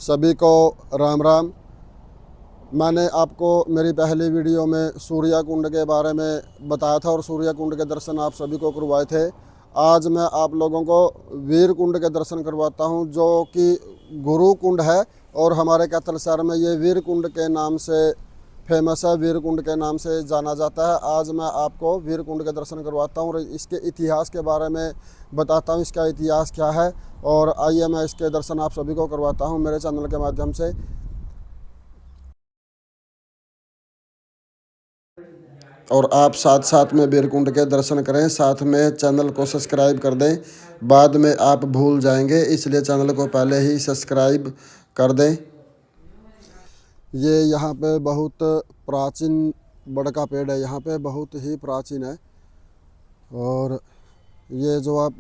सभी को राम राम। मैंने आपको मेरी पहली वीडियो में सूर्या कुंड के बारे में बताया था और सूर्या कुंड के दर्शन आप सभी को करवाए थे। आज मैं आप लोगों को वीर कुंड के दर्शन करवाता हूं, जो कि गुरु कुंड है और हमारे कैथल शहर में ये वीर कुंड के नाम से फेमस है, वीर कुंड के नाम से जाना जाता है। आज मैं आपको वीर कुंड के दर्शन करवाता हूँ और इसके इतिहास के बारे में बताता हूँ, इसका इतिहास क्या है। और आइए मैं इसके दर्शन आप सभी को करवाता हूँ मेरे चैनल के माध्यम से। और आप साथ साथ में वीर कुंड के दर्शन करें, साथ में चैनल को सब्सक्राइब कर दें। बाद में आप भूल जाएंगे, इसलिए चैनल को पहले ही सब्सक्राइब कर दें। ये यहाँ पे बहुत प्राचीन बड़ का पेड़ है, यहाँ पे बहुत ही प्राचीन है। और ये जो आप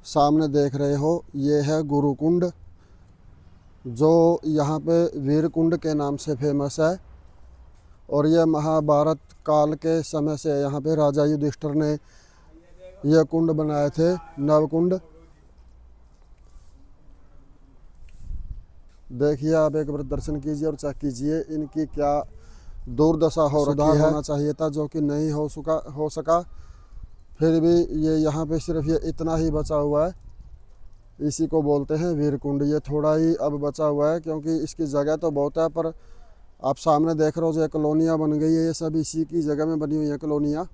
सामने देख रहे हो ये है गुरु कुंड, जो यहाँ पे वीर कुंड के नाम से फेमस है। और यह महाभारत काल के समय से यहाँ पे राजा युधिष्ठिर ने यह कुंड बनाए थे, नवकुंड। देखिए, आप एक बार दर्शन कीजिए और चेक कीजिए इनकी क्या दुर्दशा हो रखी है। होना चाहिए था, जो कि नहीं हो सका। फिर भी ये यहाँ पे सिर्फ ये इतना ही बचा हुआ है, इसी को बोलते हैं वीर कुंड। ये थोड़ा ही अब बचा हुआ है, क्योंकि इसकी जगह तो बहुत है, पर आप सामने देख रहे हो जो कॉलोनियाँ बन गई है, ये सब इसी की जगह में बनी हुई है कॉलोनियाँ।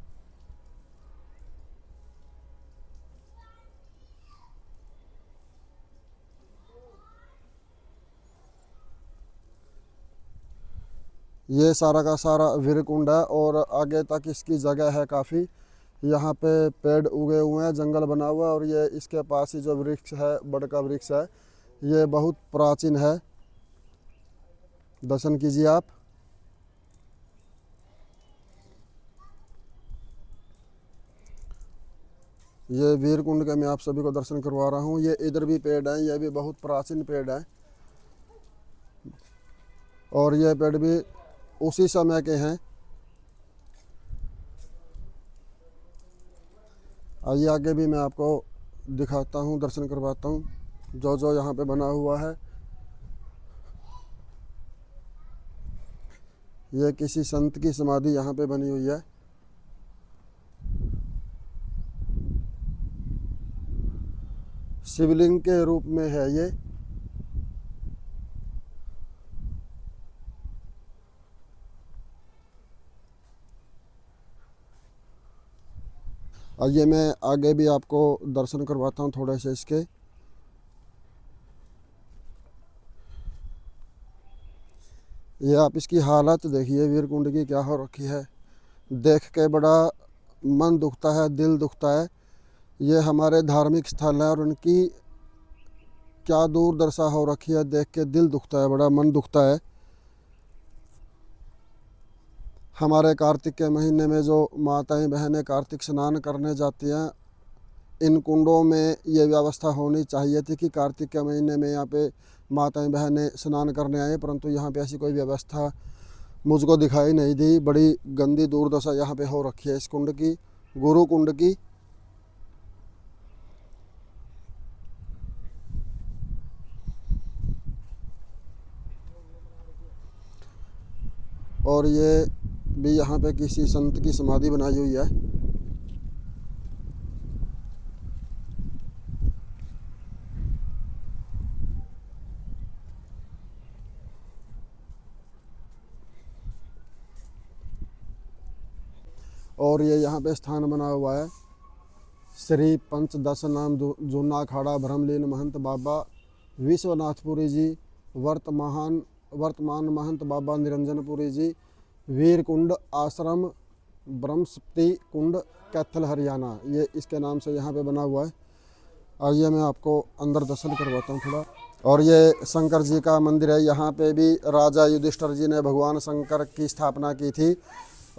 ये सारा का सारा वीर कुंड है और आगे तक इसकी जगह है काफ़ी। यहाँ पे पेड़ उगे हुए हैं, जंगल बना हुआ है। और ये इसके पास ही जो वृक्ष है, बड़ का वृक्ष है, ये बहुत प्राचीन है। दर्शन कीजिए आप। ये वीर कुंड के मैं आप सभी को दर्शन करवा रहा हूँ। ये इधर भी पेड़ हैं, ये भी बहुत प्राचीन पेड़ हैं और ये पेड़ भी उसी समय के हैं। आइए आगे भी मैं आपको दिखाता हूँ, दर्शन करवाता हूँ जो जो यहाँ पे बना हुआ है। ये किसी संत की समाधि यहाँ पे बनी हुई है। शिवलिंग के रूप में है ये। आइए मैं आगे भी आपको दर्शन करवाता हूँ थोड़े से इसके। ये आप इसकी हालत देखिए वीर कुंड की क्या हो रखी है। देख के बड़ा मन दुखता है, दिल दुखता है। ये हमारे धार्मिक स्थल है और उनकी क्या दुर्दशा हो रखी है, देख के दिल दुखता है, बड़ा मन दुखता है। हमारे कार्तिक के महीने में जो माताएं बहनें कार्तिक स्नान करने जाती हैं, इन कुंडों में ये व्यवस्था होनी चाहिए थी कि कार्तिक के महीने में यहाँ पे माताएं बहनें स्नान करने आए, परंतु यहाँ पे ऐसी कोई व्यवस्था मुझको दिखाई नहीं दी। बड़ी गंदी दुर्दशा यहाँ पे हो रखी है इस कुंड की, गुरु कुंड की। और ये भी यहाँ पे किसी संत की समाधि बनाई हुई है। और ये यहाँ पे स्थान बना हुआ है श्री पंचदश नाम जूना अखाड़ा ब्रह्मलीन महंत बाबा विश्वनाथपुरी जी, वर्तमान महंत बाबा निरंजनपुरी जी, वीर कुंड आश्रम ब्रह्मस्पति कुंड कैथल हरियाणा, ये इसके नाम से यहाँ पे बना हुआ है। आइए मैं आपको अंदर दर्शन करवाता हूँ थोड़ा। और ये शंकर जी का मंदिर है, यहाँ पे भी राजा युधिष्ठिर जी ने भगवान शंकर की स्थापना की थी।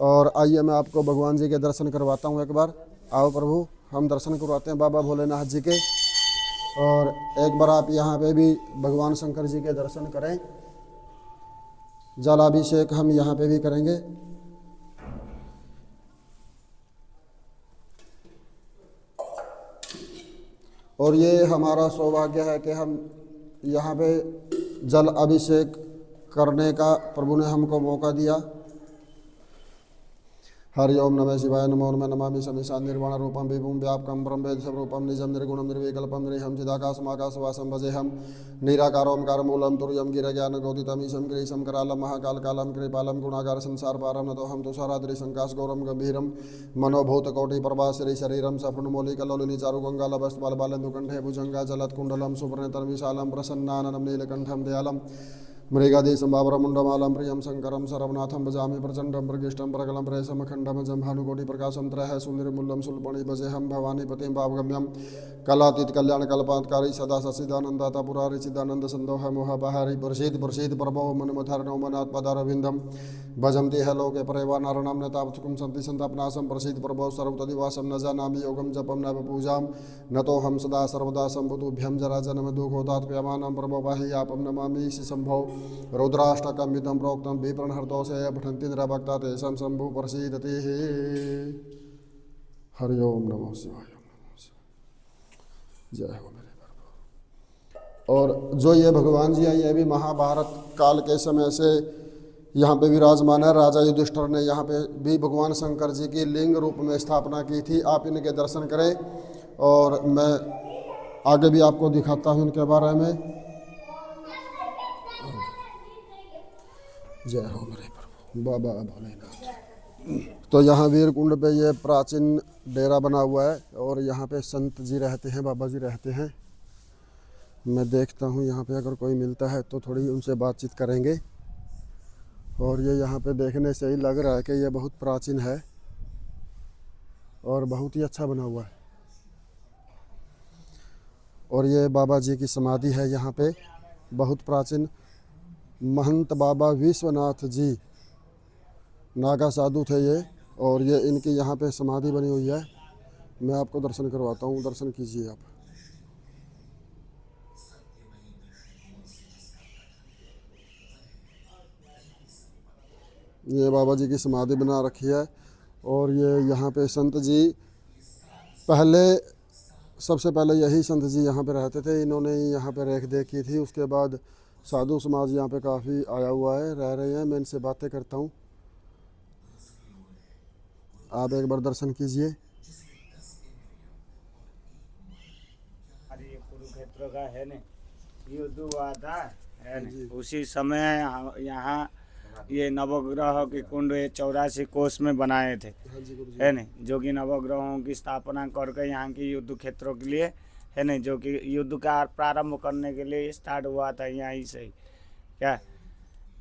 और आइए मैं आपको भगवान जी के दर्शन करवाता हूँ एक बार। आओ प्रभु, हम दर्शन करवाते हैं बाबा भोलेनाथ जी के। और एक बार आप यहाँ पे भी भगवान शंकर जी के दर्शन करें। जलाभिषेक हम यहाँ पे भी करेंगे। और ये हमारा सौभाग्य है कि हम यहाँ पे जल अभिषेक करने का प्रभु ने हमको मौका दिया। हरि ओम नमः शिवाय नमो नमः नमामि समीशान निर्वाण रूपम विभुम व्यापकम ब्रह्म वेद स्वरूपम निजम निर्गुणम निर्विकल्पम निरीहम चिदाकाशमाकाशवासम भजेहम निराकारोमकार मूलम तुर्यम गिर ज्ञान गोदितम ईशम गिरीशम करालम महाकाल कालम कृपालम गुणागार संसार पारम नतो हम तुषाराद्रि संकाश गौरम गंभीरम मनोभूत कोटि प्रभा श्री शरीरम सफुन्मौली कलोलिनी चारु गंगाल बस्त बाल बालेन्दु कंठे भुजंगा जलत कुंडलम सुवर्णतर विशालम प्रसन्नाननम नीलकंठम दयालम मृगादेशं बाबरमुण्डमालं प्रियं शङ्करं सर्वनाथं भजामि प्रचण्डं प्रकृष्टं प्रकलं प्रेषमखण्डं जम्भानुकोटिप्रकाशं त्रयः सुनिर्मूलं सुल्पणि भजेहं भवानीपतिं भावगम्यं कलातीत कल्याणकल्पान्तकारी सदा सच्चिदानन्दाता पुरारि चिदानन्द सन्दोह मोहपहारि प्रसीद प्रभो मन्मथर्णो मनात्पदारविन्दं भजन्ति ह लोके परेवानारणं न तावत्कुं सन्ति सन्तापनाशं प्रसीद प्रभो सर्वतदिवासं न जानामि योगं जपं न पूजां नतोऽहं सदा सर्वदा सम्बुद्धुभ्यं जराजनम दुःखोतात्प्यमानं प्रभो पाहि आपं नमामि शम्भो रुद्राष्टकमिदं प्रोक्तं विप्रणहर्तोषे पठन्ति निरभक्ता तेषां शम्भु प्रसीदति। हरि ओम नमो शिवाय। जय हो मेरे प्रभु। और जो ये भगवान जी हैं ये भी महाभारत काल के समय से यहाँ पे विराजमान है। राजा युधिष्ठिर ने यहाँ पे भी भगवान शंकर जी की लिंग रूप में स्थापना की थी। आप इनके दर्शन करें और मैं आगे भी आपको दिखाता हूँ इनके बारे में। जय हो मेरे प्रभु बाबा भोलेनाथ। तो यहाँ वीरकुंड पे ये प्राचीन डेरा बना हुआ है और यहाँ पे संत जी रहते हैं, बाबा जी रहते हैं। मैं देखता हूँ यहाँ पे अगर कोई मिलता है तो थोड़ी उनसे बातचीत करेंगे। और ये यहाँ पे देखने से ही लग रहा है कि ये बहुत प्राचीन है और बहुत ही अच्छा बना हुआ है। और ये बाबा जी की समाधि है यहाँ पे, बहुत प्राचीन। महंत बाबा विश्वनाथ जी नागा साधु थे ये, और ये इनकी यहाँ पे समाधि बनी हुई है। मैं आपको दर्शन करवाता हूँ, दर्शन कीजिए आप। ये बाबा जी की समाधि बना रखी है। और ये यहाँ पे संत जी पहले, सबसे पहले यही संत जी यहाँ पे रहते थे। इन्होंने यहाँ पे रेख देख की थी। उसके बाद साधु समाज यहाँ पे काफ़ी आया हुआ है, रह रहे हैं। मैं इनसे बातें करता हूँ, आप एक बार दर्शन कीजिए। कुरुक्षेत्र का है न युद्ध हुआ था है न, उसी समय यहाँ ये नवग्रह के कुंड 84 कोष में बनाए थे है न, जो कि नवग्रहों की स्थापना करके यहाँ की युद्ध क्षेत्रों के लिए है न, जो कि युद्ध का प्रारंभ करने के लिए स्टार्ट हुआ था यहीं से क्या।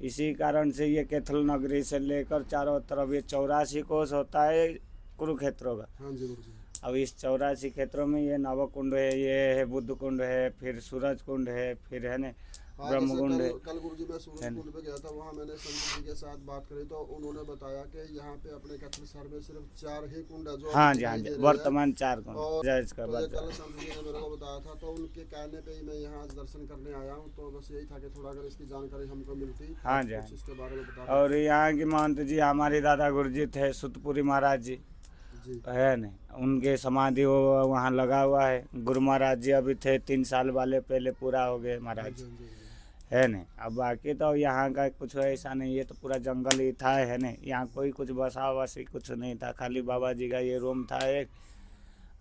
इसी कारण से ये कैथल नगरी से लेकर चारों तरफ ये 84 कोष होता है कुरुक्षेत्रों का। अब इस 84 क्षेत्रों में ये नव कुंड है, ये है बुद्ध कुंड है, फिर सूरज कुंड है, फिर है न ब्रह्म कुंड है। कल गुरुजी मैं सूरज कुंड पे गया था, वहाँ मैंने संत जी के साथ बात करी तो उन्होंने बताया कि यहाँ पे अपने कैथल शहर में सिर्फ 4 ही कुंड है जो हाँ जी, हाँ जी, वर्तमान 4 कुंड। और कल संत जी ने मेरे को बताया था, तो उनके कहने पे ही मैं यहाँ दर्शन करने आया हूँ। तो बस यही था कि थोड़ा अगर इसकी जानकारी हमको मिलती। हाँ जी, इसके बारे में बता। और यहाँ के महंत जी हमारे दादा गुरुजी थे सुतपुरी महाराज जी है न, उनके समाधि वो वहाँ लगा हुआ है। गुरु महाराज जी अभी थे 3 साल वाले, पहले पूरा हो गए महाराज है न। अब बाकी तो यहाँ का कुछ ऐसा नहीं, ये तो पूरा जंगल ही था है न। यहाँ कोई कुछ बसा वसी कुछ नहीं था, खाली बाबा जी का ये रूम था एक,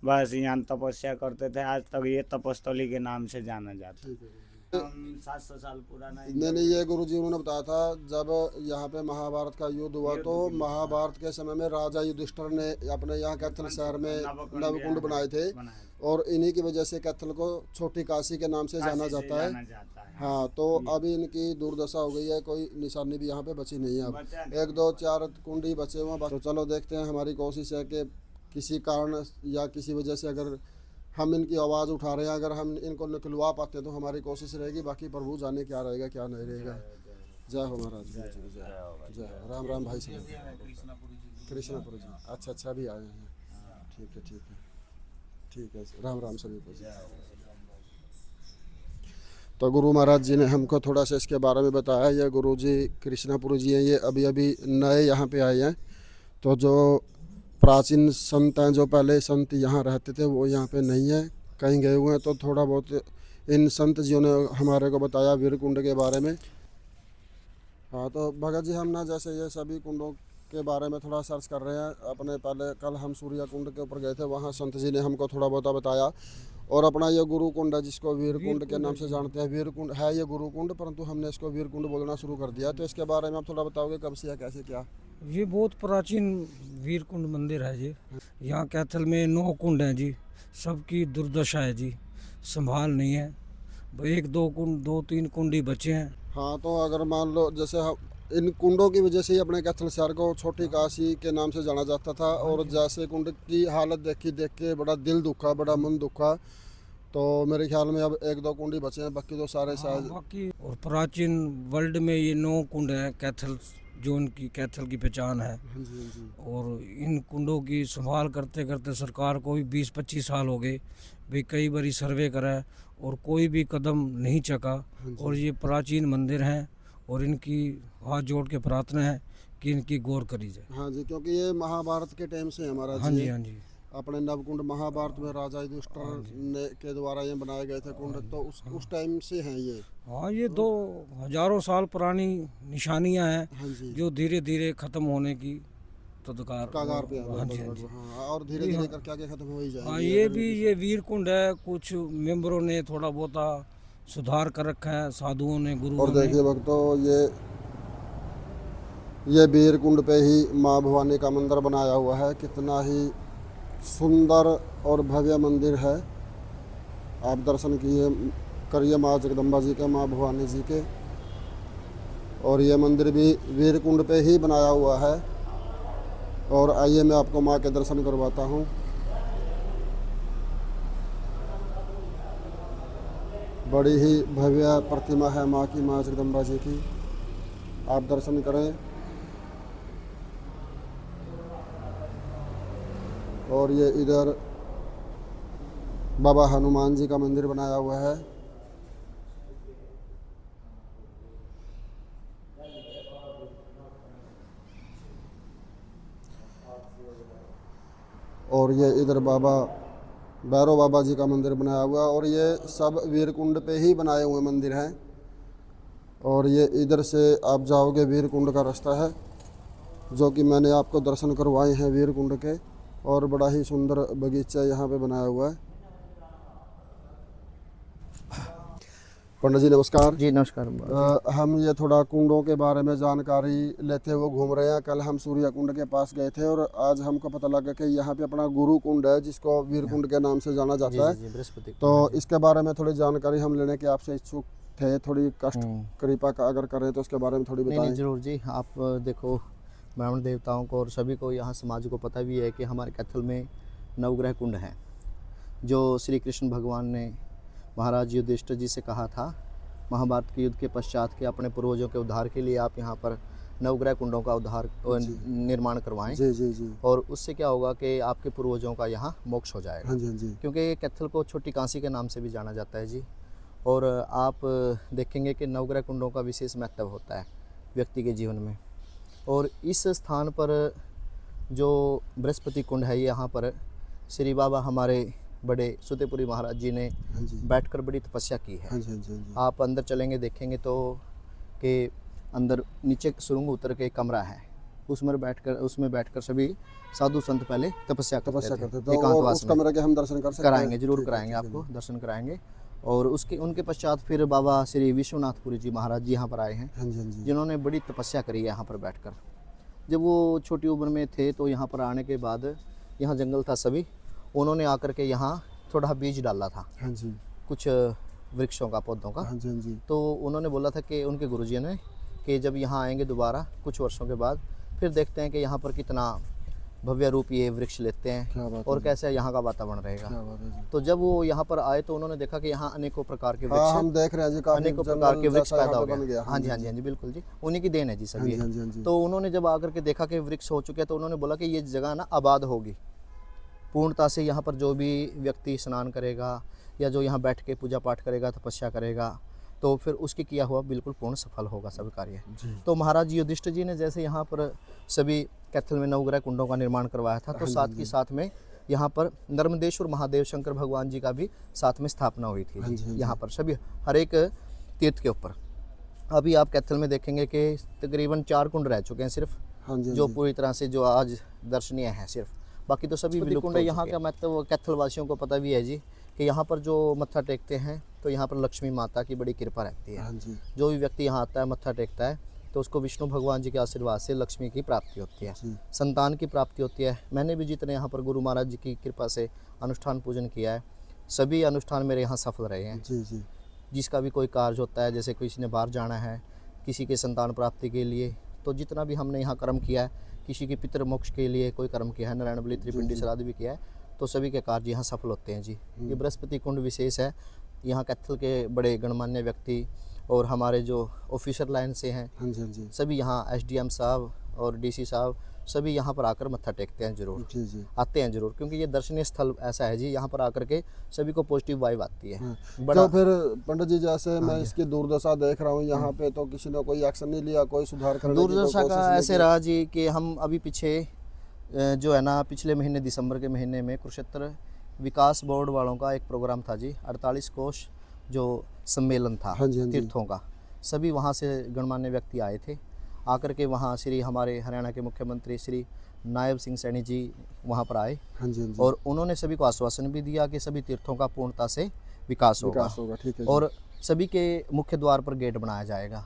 बस यहाँ तपस्या करते थे। आज तक ये तपस्थली के नाम से जाना जाता है। 700 साल पुराना। नहीं, ये गुरुजी उन्होंने बताया था जब यहाँ पे महाभारत का युद्ध हुआ तो महाभारत के समय में राजा युधिष्ठिर ने अपने यहाँ कैथल शहर में नवकुंड बनाए थे, और इन्हीं की वजह से कैथल को छोटी काशी के नाम से जाना जाता है। हाँ, तो अभी इनकी दुर्दशा हो गई है, कोई निशानी भी यहाँ पे बची नहीं है। अब 1 2 4 कुंड ही बचे हुए। तो चलो देखते हैं, हमारी कोशिश है कि किसी कारण या किसी वजह से अगर हम इनकी आवाज़ उठा रहे हैं, अगर हम इनको निकलवा पाते हैं तो हमारी कोशिश रहेगी। बाकी प्रभु जाने क्या रहेगा क्या नहीं रहेगा। जय हो महाराज, जय हो। राम राम भाई साहब। कृष्णापुर जी, अच्छा भी आए हैं। ठीक है, राम राम सभी को। तो गुरु महाराज जी ने हमको थोड़ा सा इसके बारे में बताया। ये गुरु जी कृष्णापुर जी हैं, ये अभी नए यहाँ पे आए हैं। तो जो प्राचीन संत हैं, जो पहले संत यहाँ रहते थे, वो यहाँ पे नहीं है, कहीं गए हुए हैं। तो थोड़ा बहुत इन संत जियों ने हमारे को बताया वीर कुंड के बारे में। हाँ तो भगत जी हम ना जैसे ये सभी कुंडों के बारे में थोड़ा सर्च कर रहे हैं। अपने पहले कल हम सूर्या कुंड के ऊपर गए थे, वहाँ संत जी ने हमको थोड़ा बहुत बताया। और अपना ये गुरु कुंड है जिसको वीर कुंड के नाम से जानते हैं, वीर कुंड है ये गुरु कुंड, परंतु हमने इसको वीर कुंड बोलना शुरू कर दिया। तो इसके बारे में आप थोड़ा बताओगे कब से या कैसे क्या? ये बहुत प्राचीन वीर कुंड मंदिर है जी। यहाँ कैथल में 9 कुंड हैं जी। सबकी दुर्दशा है जी, संभाल नहीं है। एक दो कुंड, 2-3 कुंड ही बचे हैं। हाँ तो अगर मान लो जैसे हम इन कुंडों की वजह से ही अपने कैथल शहर को छोटी काशी के नाम से जाना जाता था। और जैसे कुंड की हालत देख के बड़ा दिल दुखा, बड़ा मन दुखा। तो मेरे ख्याल में अब 1-2 कुंड ही बचे हैं, बाकी तो सारे शायद। बाकी और प्राचीन वर्ल्ड में ये 9 कुंड हैं कैथल, जो उनकी कैथल की पहचान है। हाँ जी, हाँ जी। और इन कुंडों की संभाल करते करते सरकार को भी 20-25 साल हो गए भी, कई बारी सर्वे करा है और कोई भी कदम नहीं चका। और ये प्राचीन मंदिर हैं और इनकी हाथ जोड़ के प्रार्थना है कि इनकी गौर करी जाए। हाँ जी, क्योंकि ये महाभारत के टाइम से है हमारा हाँ जी, हाँ जी। अपने नवकुंड महाभारत में राजा युधिष्ठिर ने के द्वारा ये बनाए गए थे कुंड। तो उस टाइम से हैं ये। हाँ, ये 2 हजारों साल पुरानी निशानियां हैं। हाँ जी, जो धीरे धीरे खत्म होने की कागार पे हैं हाँ जी, लगभग। हाँ जी। हाँ, और धीरे धीरे करके आगे खत्म हो ही जाएंगे। हाँ, ये भी ये वीर कुंड है। कुछ मेंबरों ने थोड़ा बहुत सुधार कर रखा है, साधुओं ने, गुरुओं और ने। देखिए भक्तों, ये वीर कुंड पे ही माँ भवानी का मंदिर बनाया हुआ है। कितना ही सुंदर और भव्य मंदिर है। आप दर्शन करिए माँ जगदम्बा जी के, माँ भवानी जी के। और ये मंदिर भी वीर कुंड पे ही बनाया हुआ है। और आइए मैं आपको माँ के दर्शन करवाता हूँ। बड़ी ही भव्य प्रतिमा है माँ की, माँ जगदम्बा जी की। आप दर्शन करें। और ये इधर बाबा हनुमान जी का मंदिर बनाया हुआ है। और ये इधर बाबा भैरव बाबा जी का मंदिर बनाया हुआ है। और ये सब वीर कुंड पे ही बनाए हुए मंदिर हैं। और ये इधर से आप जाओगे वीर कुंड का रास्ता है, जो कि मैंने आपको दर्शन करवाए हैं वीर कुंड के। और बड़ा ही सुंदर बगीचा यहाँ पे बनाया हुआ है। पंडित जी नमस्कार। जी नमस्कार। हम ये थोड़ा कुंडों के बारे में जानकारी लेते हुए घूम रहे हैं। कल हम सूर्या कुंड के पास गए थे और आज हमको पता लगा कि यहाँ पे अपना गुरु कुंड है जिसको वीर कुंड के नाम से जाना जाता है। जी, बृहस्पति। तो इसके बारे में थोड़ी जानकारी हम लेने के आपसे इच्छुक थे। थोड़ी कष्ट कृपा का अगर करें तो उसके बारे में थोड़ी बताएं। नहीं, जरूर जी। आप देखो, ब्राह्मण देवताओं को और सभी को, यहाँ समाज को पता भी है कि हमारे कैथल में नवग्रह कुंड हैं, जो श्री कृष्ण भगवान ने महाराज युधिष्ठिर जी से कहा था महाभारत के युद्ध के पश्चात के अपने पूर्वजों के उद्धार के लिए आप यहाँ पर नवग्रह कुंडों का निर्माण करवाएं। जी जी जी। और उससे क्या होगा कि आपके पूर्वजों का यहाँ मोक्ष हो जाएगा। हाँ जी, हाँ जी। क्योंकि कैथल को छोटी काशी के नाम से भी जाना जाता है जी। और आप देखेंगे कि नवग्रह कुंडों का विशेष महत्व होता है व्यक्ति के जीवन में। और इस स्थान पर जो बृहस्पति कुंड है, यहाँ पर श्री बाबा हमारे बड़े सुतेपुरी महाराज जी ने बैठकर बड़ी तपस्या की है। हाँ जी, हाँ जी, हाँ जी। आप अंदर चलेंगे, देखेंगे तो कि अंदर नीचे सुरंग उतर के कमरा है, उसमें बैठकर सभी साधु संत पहले तपस्या करते थे। तो उस कमरे के हम दर्शन कर सकते हैं? कराएंगे, जरूर कराएंगे, आपको दर्शन कराएंगे। और उनके पश्चात फिर बाबा श्री विश्वनाथपुरी जी महाराज जी यहाँ पर आए हैं। हाँ जी, हाँ जी। जिन्होंने बड़ी तपस्या करी है यहाँ पर बैठकर। जब वो छोटी उम्र में थे तो यहाँ पर आने के बाद, यहाँ जंगल था सभी, उन्होंने आकर के यहाँ थोड़ा बीज डाला था। हाँ जी। कुछ वृक्षों का, पौधों का। हाँ जी, हाँ जी। तो उन्होंने बोला था कि उनके गुरुजी ने कि जब यहाँ आएंगे दोबारा कुछ वर्षों के बाद, फिर देखते हैं कि यहाँ पर कितना भव्य रूप ये वृक्ष लेते हैं और कैसे यहाँ का वातावरण रहेगा। तो जब वो यहाँ पर आए तो उन्होंने देखा कि यहाँ अनेकों प्रकार के वृक्ष, हम देख रहे हैं जी, अनेकों प्रकार के वृक्ष पैदा हो गए। हाँ जी, हाँ जी, हाँ जी, बिल्कुल जी, उन्हीं की देन है जी सभी। तो उन्होंने जब आकर के देखा कि वृक्ष हो चुके हैं, तो उन्होंने बोला कि ये जगह ना आबाद होगी पूर्णता से। यहाँ पर जो भी व्यक्ति स्नान करेगा या जो यहाँ बैठ के पूजा पाठ करेगा, तपस्या करेगा, तो फिर उसके किया हुआ बिल्कुल पूर्ण सफल होगा सब कार्य। तो महाराज युधिष्ठिर जी ने जैसे यहाँ पर सभी कैथल में नवग्रह कुंडों का निर्माण करवाया था, तो साथ ही साथ में यहाँ पर नर्मदेश्वर महादेव शंकर भगवान जी का भी साथ में स्थापना हुई थी यहाँ पर सभी हर एक तीर्थ के ऊपर। अभी आप कैथल में देखेंगे कि तकरीबन 4 कुंड रह चुके हैं सिर्फ, जो पूरी तरह से जो आज दर्शनीय हैं सिर्फ, बाकी तो सभी कुंड है। यहाँ का महत्व कैथल वासियों को पता भी है जी कि यहाँ पर जो मत्था टेकते हैं तो यहाँ पर लक्ष्मी माता की बड़ी कृपा रहती है। जो भी व्यक्ति यहाँ आता है मत्था टेकता है तो उसको विष्णु भगवान जी के आशीर्वाद से लक्ष्मी की प्राप्ति होती है, संतान की प्राप्ति होती है। मैंने भी जितने यहाँ पर गुरु महाराज जी की कृपा से अनुष्ठान पूजन किया है, सभी अनुष्ठान मेरे यहाँ सफल रहे हैं। जिसका भी कोई कार्य होता है, जैसे किसी ने बाहर जाना है, किसी के संतान प्राप्ति के लिए, तो जितना भी हमने यहाँ कर्म किया है, किसी के पितृ मोक्ष के लिए कोई कर्म किया है, नारायण बलि त्रिपिंडी श्राद्ध भी किया है, तो सभी के कार्य यहाँ सफल होते हैं जी। ये बृहस्पति कुंड विशेष है। यहाँ कैथल के बड़े गणमान्य व्यक्ति और हमारे जो ऑफिसर लाइन से हैं सभी यहाँ एसडीएम साहब और डीसी साहब सभी यहाँ पर आकर मत्था टेकते हैं जरूर, आते हैं जरूर, क्योंकि ये दर्शनीय स्थल ऐसा है जी, यहाँ पर आकर के सभी को पॉजिटिव वाइब आती है। तो फिर पंडित जी जैसे मैं इसकी दुर्दशा देख रहा हूँ यहाँ पे, तो किसी ने कोई एक्शन नहीं लिया, कोई सुधार करने की दुर्दशा का ऐसे रहा जी कि हम अभी पीछे जो है ना, पिछले महीने दिसंबर के महीने में कुरुक्षेत्र विकास बोर्ड वालों का एक प्रोग्राम था जी, 48 कोष जो सम्मेलन था तीर्थों का, सभी वहाँ से गणमान्य व्यक्ति आए थे। आकर के वहाँ श्री हमारे हरियाणा के मुख्यमंत्री श्री नायब सिंह सैनी जी वहाँ पर आए और उन्होंने सभी को आश्वासन भी दिया कि सभी तीर्थों का पूर्णता से विकास होगा। ठीक है और सभी के मुख्य द्वार पर गेट बनाया जाएगा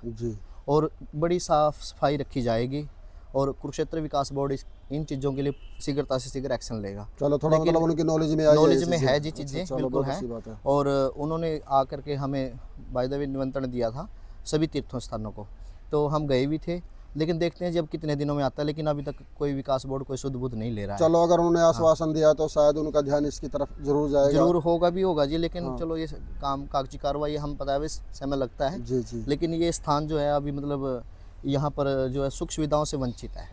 और बड़ी साफ सफाई रखी जाएगी और कुरुक्षेत्र विकास बोर्ड इन चीज़ों के लिए शीघ्रता से शीघ्र एक्शन लेगा। चलो थोड़ा मतलब उनकी नॉलेज में है जी चीज़ें, बिल्कुल है। और उन्होंने आकर के हमें बाय द वे निमंत्रण दिया था सभी तीर्थों स्थानों को, तो हम गए भी थे, लेकिन देखते हैं जब कितने दिनों में आता है, लेकिन अभी तक कोई विकास बोर्ड कोई शुद्ध बुद्ध नहीं ले रहा है। चलो अगर उन्होंने आश्वासन दिया तो शायद उनका ध्यान इसकी तरफ जरूर जाएगा, जरूर होगा जी, लेकिन चलो ये काम कागजी कार्रवाई हम पता है समय लगता है लेकिन ये स्थान जो है अभी मतलब यहाँ पर जो है सुख सुविधाओं से वंचित है।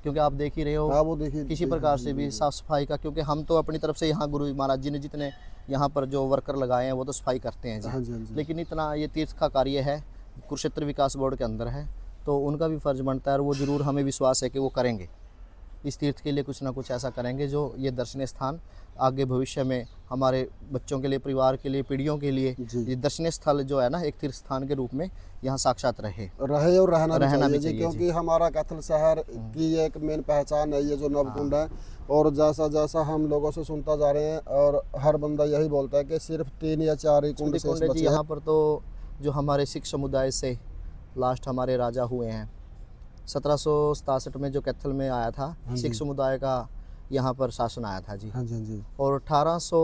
क्योंकि आप देख ही रहे हो किसी प्रकार से भी साफ सफाई का, क्योंकि हम तो अपनी तरफ से यहाँ गुरु महाराज जी ने जितने यहाँ पर जो वर्कर लगाए हैं वो तो सफाई करते हैं जी, लेकिन इतना ये तीर्थ का कार्य है, कुरुक्षेत्र विकास बोर्ड के अंदर है, तो उनका भी फर्ज बनता है और वो जरूर हमें विश्वास है कि वो करेंगे, इस तीर्थ के लिए कुछ ना कुछ ऐसा करेंगे जो ये दर्शनीय स्थान आगे भविष्य में हमारे बच्चों के लिए, परिवार के लिए, पीढ़ियों के लिए ये दर्शनीय स्थल जो है ना एक तीर्थ स्थान के रूप में यहाँ साक्षात रहे और रहना भी चाहिए, क्योंकि हमारा कैथल शहर की एक मेन पहचान है ये जो नवकुंड है। और जैसा जैसा हम लोगों से सुनता जा रहे हैं और हर बंदा यही बोलता है कि सिर्फ 3 या 4 ही कुंड शेष बचे हैं। यहाँ पर तो जो हमारे सिख समुदाय से लास्ट हमारे राजा हुए हैं 1767 में जो कैथल में आया था, सिख समुदाय का यहाँ पर शासन आया था जी। और 1800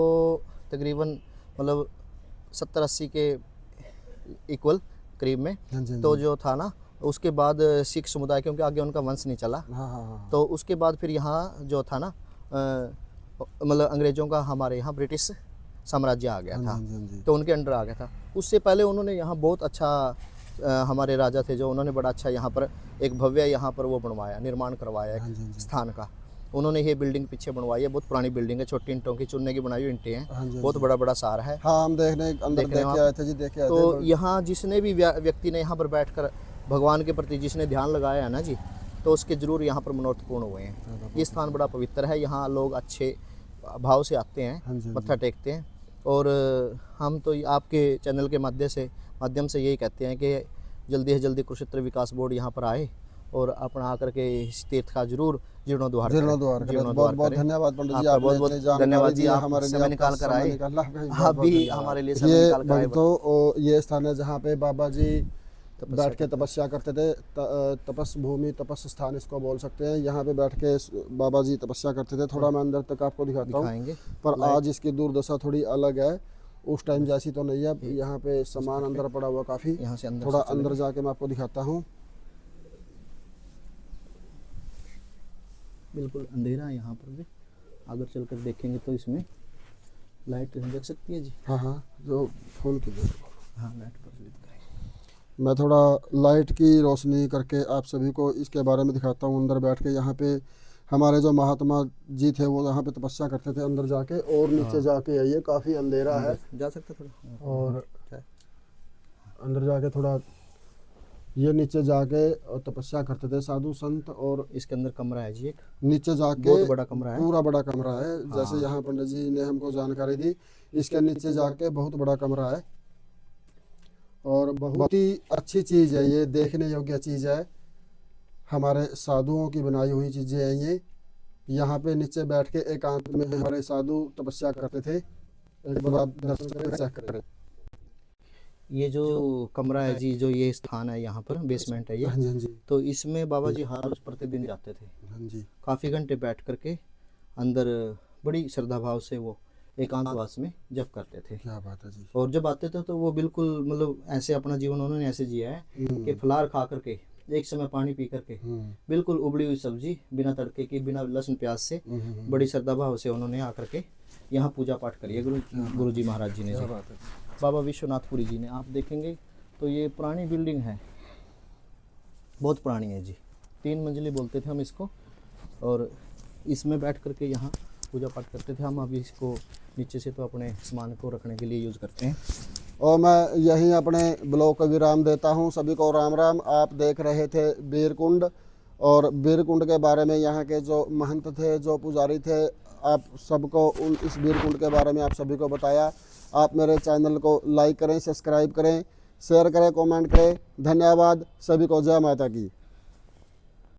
तकरीबन मतलब 70-80 के इक्वल करीब में तो जो था ना, उसके बाद सिख समुदाय, क्योंकि आगे उनका वंश नहीं चला, तो उसके बाद फिर यहाँ जो था ना मतलब अंग्रेज़ों का हमारे यहाँ ब्रिटिश साम्राज्य आ गया था, तो उनके अंडर आ गया था। उससे पहले उन्होंने यहाँ बहुत अच्छा हमारे राजा थे जो, उन्होंने बड़ा अच्छा यहाँ पर एक भव्य यहाँ पर वो बनवाया, निर्माण करवाया एक स्थान का। उन्होंने ये बिल्डिंग पीछे बनवाई है, बहुत पुरानी बिल्डिंग है, छोटी ईंटों की चुनने की बनाई हुई ईंटें हैं, बहुत बड़ा बड़ा सार है। हाँ, हम देखने अंदर देख के आए थे जी, देखे आए थे। तो यहाँ जिसने भी व्यक्ति ने यहाँ पर बैठकर भगवान के प्रति जिसने ध्यान लगाया है ना जी, तो उसके जरूर यहाँ पर मनोरथ पूर्ण हुए हैं। ये स्थान बड़ा पवित्र है, यहाँ लोग अच्छे भाव से आते हैं, मत्था टेकते हैं। और हम तो आपके चैनल के माध्यम से यही कहते हैं कि जल्दी से जल्दी कुरुक्षेत्र विकास बोर्ड यहाँ पर आए और अपना आकर के इस तीर्थ का जरूर जीर्णोद्वार करें। बहुत धन्यवाद पंडित जी, बहुत बहुत धन्यवाद जी, आप हमारे समय निकाल कर आए, आप भी हमारे लिए समय निकाल कर आए। तो ये स्थान है जहाँ पे बाबा जी बैठ के तपस्या करते थे, तपस भूमि तपस स्थान इसको बोल सकते हैं। यहाँ पे बैठ के बाबा जी तपस्या करते थे। थोड़ा मैं अंदर तक आपको दिखाता हूँ, पर आज इसकी दुर्दशा थोड़ी अलग है, उस टाइम जैसी तो नहीं है। यहाँ पे सामान अंदर पड़ा हुआ काफ़ी, यहाँ से थोड़ा अंदर जाके मैं आपको दिखाता हूँ। बिल्कुल अंधेरा है यहाँ पर भी, अगर चलकर देखेंगे तो इसमें लाइट देख सकती है जी। हाँ, जो फोन की हाँ लाइट पर मैं थोड़ा लाइट की रोशनी करके आप सभी को इसके बारे में दिखाता हूँ। अंदर बैठ के यहाँ पे हमारे जो महात्मा जी थे वो यहाँ पे तपस्या करते थे अंदर जाके, और नीचे जाके ये काफ़ी अंधेरा है, जा सकते थोड़ा, और अंदर जाके थोड़ा ये नीचे जाके तपस्या करते थे साधु संत, और इसके अंदर कमरा है जी एक, नीचे जाके बहुत बड़ा कमरा है। पूरा बड़ा कमरा है। जैसे यहाँ पंडित जी ने हमको जानकारी दी, इसके नीचे जाके बहुत बड़ा कमरा है और बहुत ही अच्छी चीज़ है, ये देखने योग्य चीज़ है। हमारे साधुओं की बनाई हुई चीज़ें हैं ये। यहाँ पे नीचे बैठ के एकांत में हमारे साधु तपस्या करते थे। एक बार आप दर्शन करें, चेक करें। ये जो कमरा है जी, जो ये स्थान है यहाँ पर, बेसमेंट है ये, हाँ जी, हाँ जी, तो इसमें बाबा जी हर रोज प्रतिदिन जाते थे, हाँ जी, काफ़ी घंटे बैठ करके अंदर बड़ी श्रद्धा भाव से वो एकांतवास में जप करते थे। क्या बात है जी। और जब आते थे तो वो बिल्कुल मतलब ऐसे अपना जीवन उन्होंने ऐसे जिया है कि फलार खा करके, एक समय पानी पी करके, बिल्कुल उबली हुई सब्जी, बिना तड़के की, बिना लहसुन प्याज से, बड़ी श्रद्धा भाव से उन्होंने आकर के यहाँ पूजा पाठ करी है गुरु जी महाराज जी ने जी। बाबा विश्वनाथपुरी जी ने, आप देखेंगे तो ये पुरानी बिल्डिंग है, बहुत पुरानी है जी, 3 मंजिली बोलते थे हम इसको, और इसमें बैठ करके यहाँ पूजा पाठ करते थे हम। अभी इसको नीचे से तो अपने सामान को रखने के लिए यूज़ करते हैं। और मैं यहीं अपने ब्लॉग को विराम देता हूं। सभी को राम राम। आप देख रहे थे वीरकुंड, और वीरकुंड के बारे में यहाँ के जो महंत थे, जो पुजारी थे, आप सबको इस वीरकुंड के बारे में आप सभी को बताया। आप मेरे चैनल को लाइक करें, सब्सक्राइब करें, शेयर करें, कमेंट करें। धन्यवाद सभी को। जय माता की।